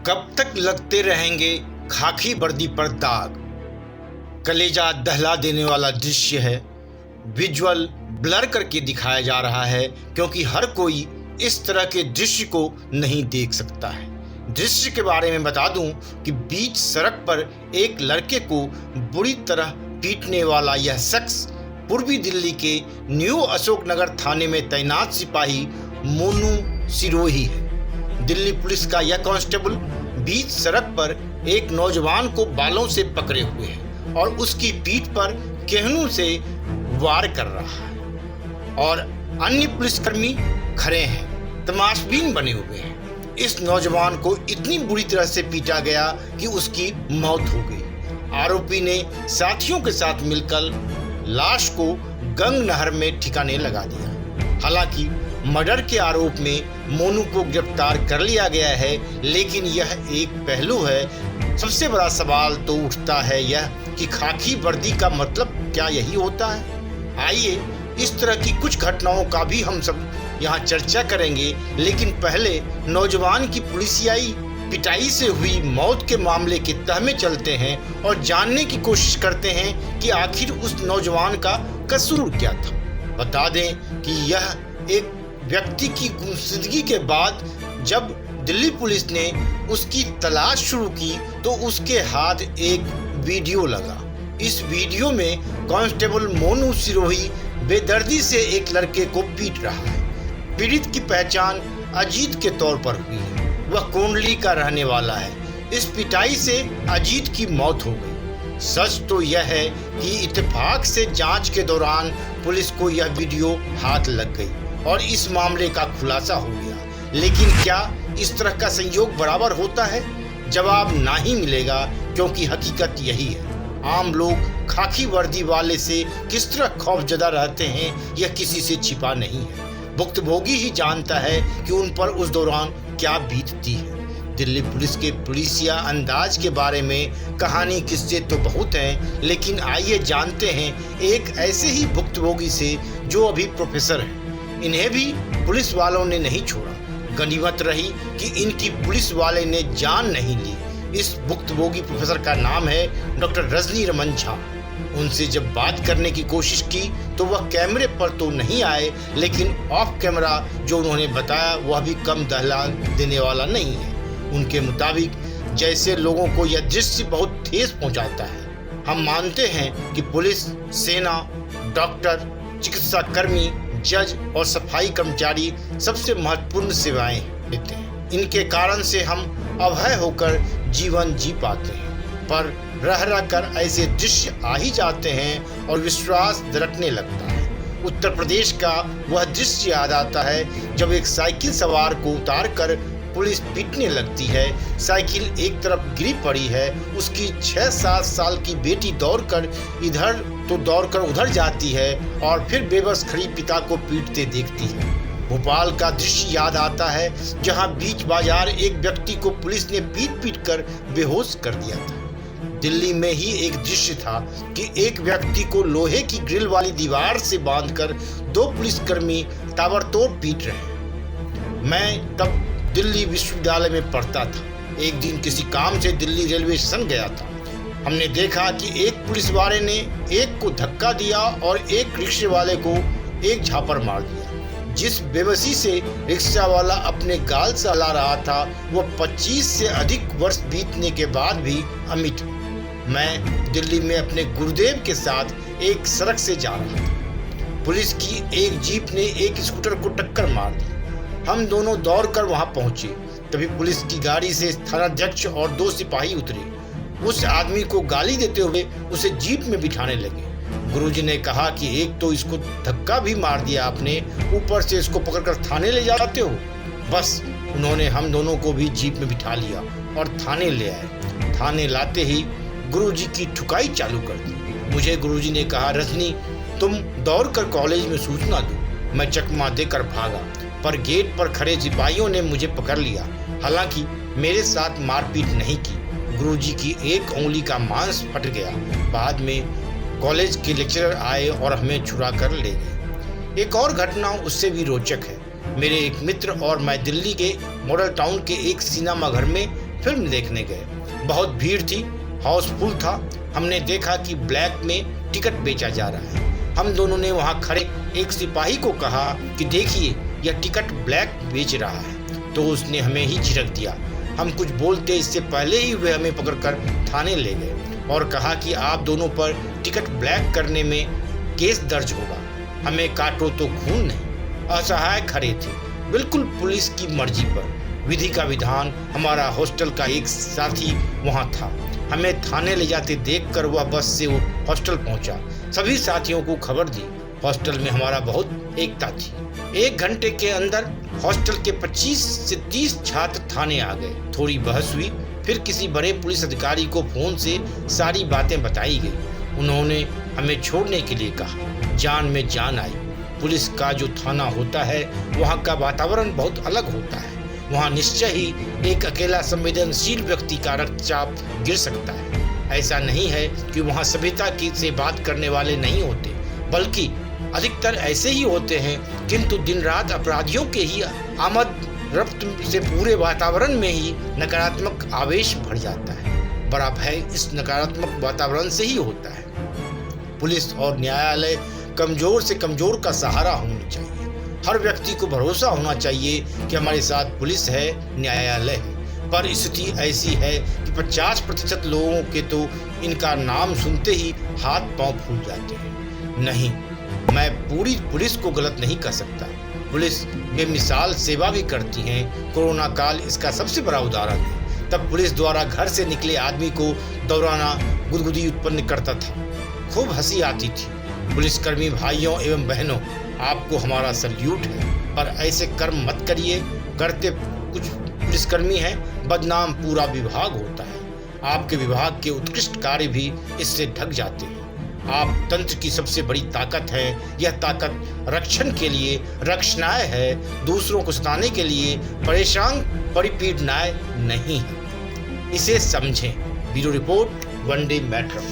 कब तक लगते रहेंगे खाकी वर्दी पर दाग। कलेजा दहला देने वाला दृश्य है। विजुअल ब्लर करके दिखाया जा रहा है क्योंकि हर कोई इस तरह के दृश्य को नहीं देख सकता है। दृश्य के बारे में बता दूं कि बीच सड़क पर एक लड़के को बुरी तरह पीटने वाला यह शख्स पूर्वी दिल्ली के न्यू अशोकनगर थाने में तैनात सिपाही मोनू सिरोही है। दिल्ली पुलिस का यह कांस्टेबल बीच सड़क पर एक नौजवान को बालों से पकड़े हुए है और उसकी पीठ पर केहनू से वार कर रहा है और अन्य पुलिसकर्मी खड़े हैं, तमाशबीन बने हुए हैं। इस नौजवान को इतनी बुरी तरह से पीटा गया कि उसकी मौत हो गई। आरोपी ने साथियों के साथ मिलकर लाश को गंग नहर में ठिकाने लगा दिया। हालांकि मर्डर के आरोप में मोनू को गिरफ्तार कर लिया गया है, लेकिन यह एक पहलू है। सबसे बड़ा सवाल तो उठता है यह कि खाकी वर्दी का मतलब क्या यही होता है। आइए इस तरह की कुछ घटनाओं का भी हम सब यहाँ चर्चा करेंगे, लेकिन पहले नौजवान की पुलिसियाई पिटाई से हुई मौत के मामले की तह में चलते हैं और जानने की कोशिश करते हैं कि आखिर उस नौजवान का कसूर क्या था। बता दें कि यह एक व्यक्ति की गुमशुदगी के बाद जब दिल्ली पुलिस ने उसकी तलाश शुरू की तो उसके हाथ एक वीडियो लगा। इस वीडियो में कांस्टेबल मोनू सिरोही बेदर्दी से एक लड़के को पीट रहा है। पीड़ित की पहचान अजीत के तौर पर हुई है। वह कोंडली का रहने वाला है। इस पिटाई से अजीत की मौत हो गई। सच तो यह है कि इत्तेफाक से जांच के दौरान पुलिस को यह वीडियो हाथ लग गई और इस मामले का खुलासा हो गया। लेकिन क्या इस तरह का संयोग बराबर होता है? जवाब ना ही मिलेगा, क्योंकि हकीकत यही है। आम लोग खाकी वर्दी वाले से किस तरह खौफजदा रहते हैं यह किसी से छिपा नहीं है। भुक्तभोगी ही जानता है कि उन पर उस दौरान क्या बीतती है। दिल्ली पुलिस के पुलिसिया अंदाज के बारे में कहानी किस्से तो बहुत हैं, लेकिन आइए जानते हैं एक ऐसे ही भुक्तभोगी से जो अभी प्रोफेसर है। इन्हें भी पुलिस वालों ने नहीं छोड़ा। गनीमत रही कि इनकी पुलिस वाले ने जान नहीं ली। इस भुक्तभोगी प्रोफेसर का नाम है डॉक्टर रजनी रमन झा। उनसे जब बात करने की कोशिश की तो वह कैमरे पर तो नहीं आए, लेकिन ऑफ कैमरा जो उन्होंने बताया वह भी कम दहला देने वाला नहीं है। उनके मुताबिक जैसे लोगों को यह दृश्य बहुत ठेस पहुंचाता है। हम मानते हैं कि पुलिस, सेना, डॉक्टर, चिकित्सा कर्मी, जज और सफाई कर्मचारी सबसे महत्वपूर्ण सेवाएं देते हैं। इनके कारण से हम अभय होकर जीवन जी पाते हैं, पर रह रह कर ऐसे दृश्य आ ही जाते हैं और विश्वास दरकने लगता है। उत्तर प्रदेश का वह दृश्य याद आता है जब एक साइकिल सवार को उतार कर पुलिस पीटने लगती है। साइकिल एक तरफ गिरी पड़ी है, उसकी 6-7 साल की बेटी दौड़कर इधर तो दौड़कर उधर जाती है और फिर बेबस खड़ी पिता को पीटते देखती है। भोपाल का दृश्य याद आता है जहां बीच बाजार एक व्यक्ति को पुलिस ने पीट कर बेहोश कर दिया था। दिल्ली में ही एक दृश्य था कि एक व्यक्ति को लोहे की ग्रिल वाली दीवार से बांधकर 2 पुलिसकर्मी ताबड़तोड़ पीट रहे हैं। मैं तब दिल्ली विश्वविद्यालय में पढ़ता था। एक दिन किसी काम से दिल्ली रेलवे स्टेशन गया था। हमने देखा कि एक पुलिस वाले ने एक को धक्का दिया और एक रिक्शे वाले को एक झापड़ मार दिया। जिस बेबसी से रिक्शा वाला अपने गाल से हला रहा था वह 25 से अधिक वर्ष बीतने के बाद भी अमिट। मैं दिल्ली में अपने गुरुदेव के साथ एक सड़क से जा रहा था। पुलिस की एक जीप ने एक स्कूटर को टक्कर मार दी। हम दोनों दौड़कर वहां पहुंचे। तभी पुलिस की गाड़ी से थानाध्यक्ष और 2 सिपाही उतरे। उस आदमी को गाली देते हुए उसे जीप में बिठाने लगे। गुरुजी ने कहा कि एक तो इसको धक्का भी मार दिया आपने, ऊपर से इसको पकड़कर थाने ले जाते हो। बस उन्होंने हम दोनों को भी जीप में बिठा लिया और थाने ले आए। थाने लाते ही गुरुजी की ठुकाई चालू कर दी। मुझे गुरुजी ने कहा, रजनी तुम दौड़कर कॉलेज में सूचना दो। मैं चकमा देकर भागा, पर गेट पर खड़े सिपाहियों ने मुझे पकड़ लिया। हालांकि मेरे साथ मारपीट नहीं की। गुरुजी की एक उंगली का मांस फट गया। बाद में कॉलेज के लेक्चरर आए और हमें छुड़ा कर ले गए। एक और घटना उससे भी रोचक है। मेरे एक मित्र और मैं दिल्ली के मॉडल टाउन के एक सिनेमा घर में फिल्म देखने गए। बहुत भीड़ थी, हाउसफुल था। हमने देखा कि ब्लैक में टिकट बेचा जा रहा है। हम दोनों ने वहां खड़े एक सिपाही को कहा कि देखिए, यह टिकट ब्लैक बेच रहा है, तो उसने हमें ही झिड़क दिया। हम कुछ बोलते इससे पहले ही वे हमें पकड़कर थाने ले गए और कहा कि आप दोनों पर टिकट ब्लैक करने में केस दर्ज होगा। हमें काटो तो खून नहीं। असहाय खड़े थे, बिल्कुल पुलिस की मर्जी पर। विधि का विधान। हमारा हॉस्टल का एक साथी वहां था। हमें थाने ले जाते देखकर वह बस से वो हॉस्टल पहुंचा। सभी साथियों को खबर दी। हॉस्टल में हमारा बहुत एकता थी। 1 घंटे के अंदर हॉस्टल के 25 से 30 छात्र थाने आ गए। थोड़ी बहस हुई, फिर किसी बड़े पुलिस अधिकारी को फोन से सारी बातें बताई गई। उन्होंने हमें छोड़ने के लिए कहा। जान में जान आई। पुलिस का जो थाना होता है, वहाँ का वातावरण बहुत अलग होता है। वहाँ निश्चय ही एक अकेला संवेदनशील व्यक्ति का रक्तचाप गिर सकता है। ऐसा नहीं है कि वहाँ सभ्यता की से बात करने वाले नहीं होते, बल्कि अधिकतर ऐसे ही होते हैं, किंतु दिन रात अपराधियों के ही आमद रफ्त से पूरे वातावरण में ही नकारात्मक आवेश भर जाता है। बड़ा भय इस नकारात्मक वातावरण से ही होता है। पुलिस और न्यायालय कमजोर से कमजोर का सहारा होना चाहिए। हर व्यक्ति को भरोसा होना चाहिए कि हमारे साथ पुलिस है, न्यायालय है। पर स्थिति ऐसी है कि 50% लोगों के तो इनका नाम सुनते ही हाथ पांव फूल जाते हैं। नहीं, मैं पूरी पुलिस को गलत नहीं कह सकता। पुलिस बेमिसाल सेवा भी करती है। कोरोना काल इसका सबसे बड़ा उदाहरण है। तब पुलिस द्वारा घर से निकले आदमी को दौड़ाना गुदगुदी उत्पन्न करता था। खूब हंसी आती थी। पुलिसकर्मी भाइयों एवं बहनों, आपको हमारा सल्यूट है, पर ऐसे कर्म मत करिए। करते कुछ पुलिसकर्मी हैं, बदनाम पूरा विभाग होता है। आपके विभाग के उत्कृष्ट कार्य भी इससे ढक जाते हैं। आप तंत्र की सबसे बड़ी ताकत है। यह ताकत रक्षण के लिए रक्षणाय है, दूसरों को सताने के लिए परेशान परिपीड़नाय नहीं है। इसे समझें। Bureau report, one day matter.